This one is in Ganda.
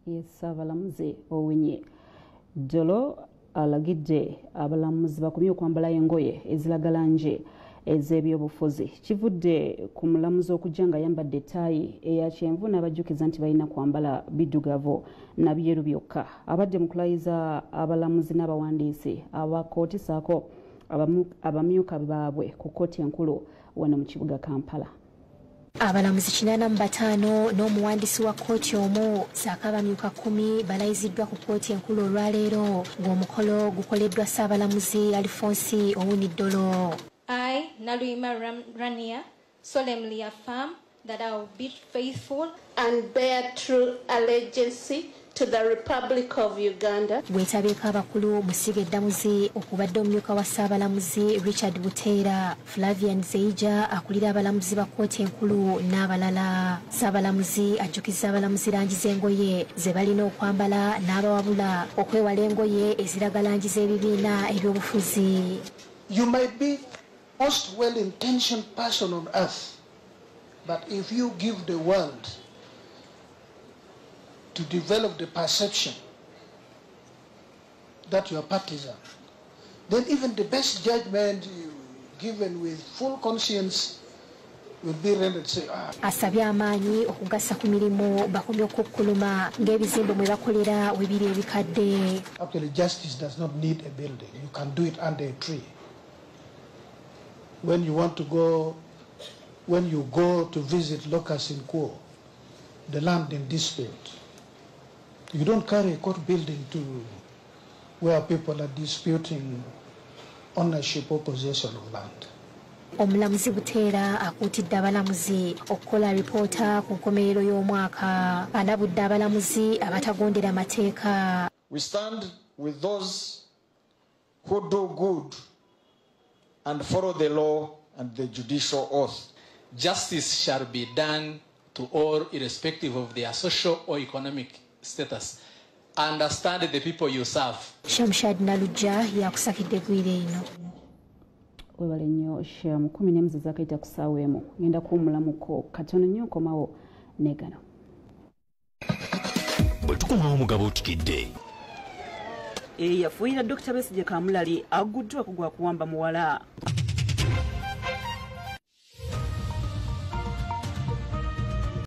Ssaabalamuzi Owinye Jolo alagidde abalamuzi bakomye okwambala engoye eziraga langi ez'ebyobufuzi. Kivudde ku mulamuzi okujja nga ayambadde ettaayi eya kyenvu n'abajjukiza nti balina kwambala biddugavu na byeru byokka. Abadde mu kulayiza abalamuzi n'abawandiisi aba kkooti ssaako abamyuka baabwe ku kkooti enkulu wano mu kibuga Kampala. Abalamuzi 85 n'omuwandiisi wa kkooti omu ssaako abamyuka 10 balayiziddwa ku kkooti enkulu olwaleero ng'omukolo gukoleddwa Ssaabalamuzi Alfonsi Owuniddolo. I, Naluyima Rania, solemnly affirm that I will be faithful and bear true allegiance to the Republic of Uganda. Bwetabeeko abakulu Musiga Eddamuzi okubadde omumyuka wa Ssaabalamuzi Richard Buteera, Flavian Zeija akulira abalamuzi ba kkooti enkulu n'abalala. Ssaabalamuzi ajjukiza abalamuzi langi z'engoye ze balina okwambala n'abawabula okwewala engoye eziraga langi z'ebibiina ebyobufuzi. You might be most well-intentioned person on earth, but if you give the world to develop the perception that you are partisan, then even the best judgment given with full conscience will be rendered say, Asabye amaanyi okugassa ku mirimu bakomye okukkuluma ng'ebizimbe mwe bakolera we biri ebikadde. Actually, justice does not need a building. You can do it under a tree. When you go to visit Locust in Kuo, the land in dispute, you don't carry a court building to where people are disputing ownership or possession of land. Omulamuzi Buteera akuutidde abalamuzi okukola alipoota ku nkomerero y'omwaka. Alabudde abalamuzi abatagondera amateeka. We stand with those who do good and follow the law and the judicial oath. Justice shall be done to all irrespective of their social or economic status. Understand the people you serve. Shamshad Nalujja yakusakidde gwire ino. Webale nnyo Sham 10 zakaita kusaawa emu ngenda kuwumulamuko katono nnyo komawo negano. Bwe tukomawo mugabo Bukedde. Yafuuyira Dr. Besigye Kamulali aguddwa kugwa kuwamba muwala.